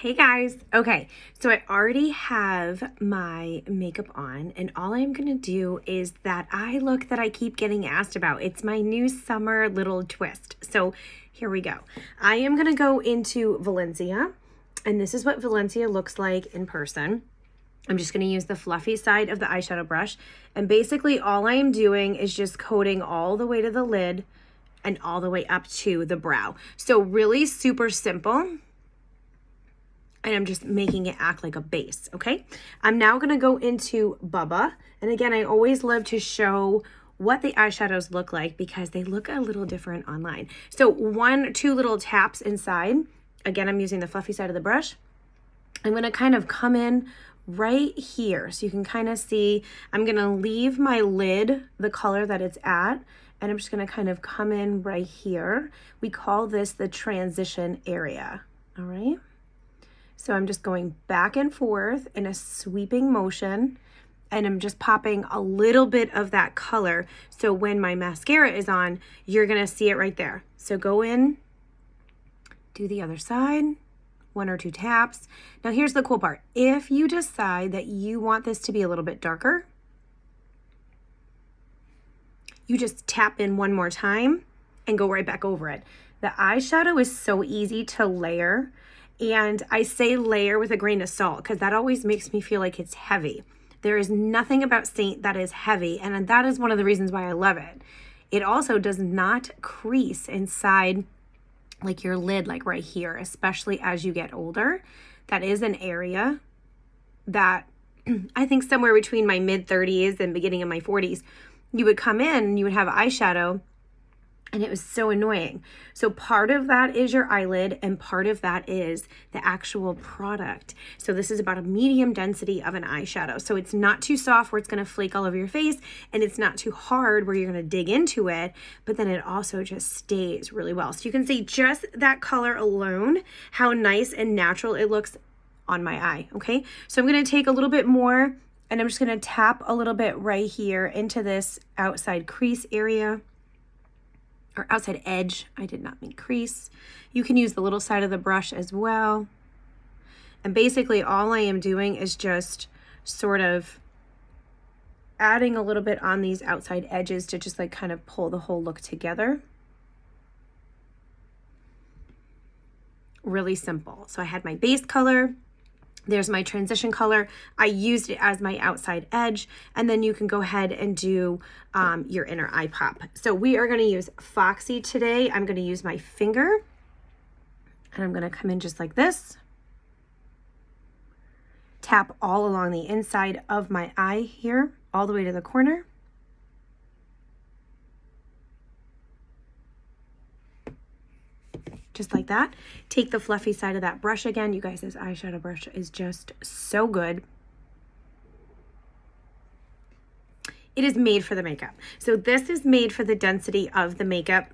Hey guys. Okay, so I already have my makeup on and all I'm gonna do is that eye look that I keep getting asked about. It's my new summer little twist. So here we go. I am gonna go into Valencia and this is what Valencia looks like in person. I'm just gonna use the fluffy side of the eyeshadow brush and basically all I am doing is just coating all the way to the lid and all the way up to the brow. So really super simple. And I'm just making it act like a base, okay? I'm now gonna go into Bubba. And again, I always love to show what the eyeshadows look like because they look a little different online. So 2 little taps inside. Again, I'm using the fluffy side of the brush. I'm gonna kind of come in right here. So you can kind of see, I'm gonna leave my lid the color that it's at. And I'm just gonna kind of come in right here. We call this the transition area, all right? So I'm just going back and forth in a sweeping motion and I'm just popping a little bit of that color. So when my mascara is on, you're gonna see it right there. So go in, do the other side, 1 or 2 taps. Now here's the cool part. If you decide that you want this to be a little bit darker, you just tap in 1 more time and go right back over it. The eyeshadow is so easy to layer. And I say layer with a grain of salt because that always makes me feel like it's heavy. There is nothing about Seint that is heavy, and that is one of the reasons why I love it. It also does not crease inside like your lid, like right here, especially as you get older. That is an area that I think somewhere between my mid-30s and beginning of my 40s, you would come in and you would have eyeshadow and it was so annoying. So part of that is your eyelid and part of that is the actual product. So this is about a medium density of an eyeshadow. So it's not too soft where it's gonna flake all over your face and it's not too hard where you're gonna dig into it, but then it also just stays really well. So you can see just that color alone, how nice and natural it looks on my eye, okay? So I'm gonna take a little bit more and I'm just gonna tap a little bit right here into this outside crease area. Or outside edge, I did not mean crease. You can use the little side of the brush as well. And basically all I am doing is just sort of adding a little bit on these outside edges to just like kind of pull the whole look together. Really simple. So I had my base color. There's my transition color. I used it as my outside edge, and then you can go ahead and do your inner eye pop. So we are gonna use Foxy today. I'm gonna use my finger, and I'm gonna come in just like this. Tap all along the inside of my eye here, all the way to the corner. Just like that. Take the fluffy side of that brush again. You guys, this eyeshadow brush is just so good. It is made for the makeup. So this is made for the density of the makeup.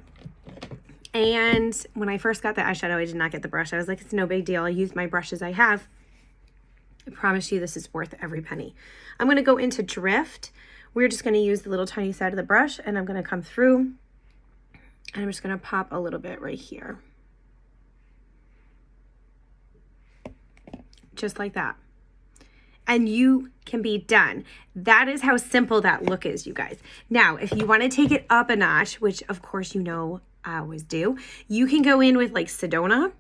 And when I first got the eyeshadow, I did not get the brush. I was like, it's no big deal. I use my brushes I have. I promise you this is worth every penny. I'm gonna go into Drift. We're just gonna use the little tiny side of the brush and I'm gonna come through and I'm just gonna pop a little bit right here. Just like that. And you can be done. That is how simple that look is, you guys. Now, if you want to take it up a notch, which of course you know I always do, you can go in with like Sedona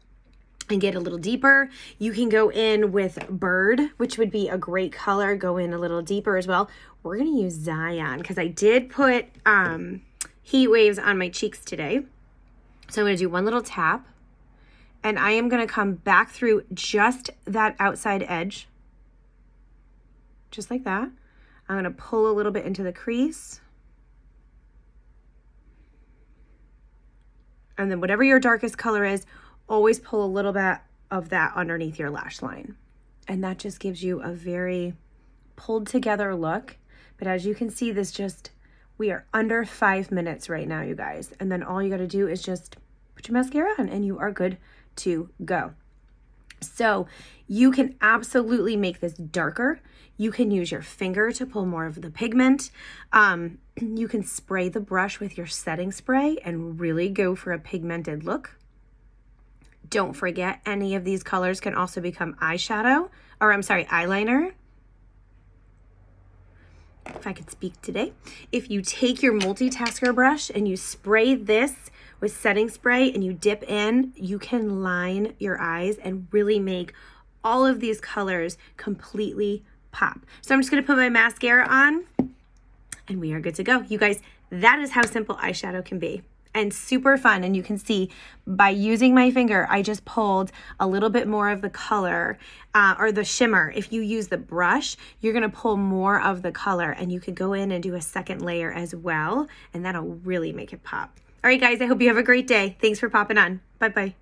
and get a little deeper. You can go in with Bird, which would be a great color, go in a little deeper as well. We're gonna use Zion because I did put heat waves on my cheeks today. So I'm gonna do 1 little tap. And I am gonna come back through just that outside edge, just like that. I'm gonna pull a little bit into the crease. And then whatever your darkest color is, always pull a little bit of that underneath your lash line. And that just gives you a very pulled together look. But as you can see, we are under 5 minutes right now, you guys. And then all you gotta do is just put your mascara on and you are good to go. So you can absolutely make this darker. You can use your finger to pull more of the pigment. You can spray the brush with your setting spray and really go for a pigmented look. Don't forget, any of these colors can also become eyeshadow, or I'm sorry, eyeliner. If I could speak today. If you take your multitasker brush and you spray this with setting spray and you dip in, you can line your eyes and really make all of these colors completely pop. So I'm just gonna put my mascara on and we are good to go. You guys, that is how simple eyeshadow can be. And super fun. And you can see by using my finger, I just pulled a little bit more of the color or the shimmer. If you use the brush, you're gonna pull more of the color and you could go in and do a second layer as well. And that'll really make it pop. All right, guys, I hope you have a great day. Thanks for popping on. Bye-bye.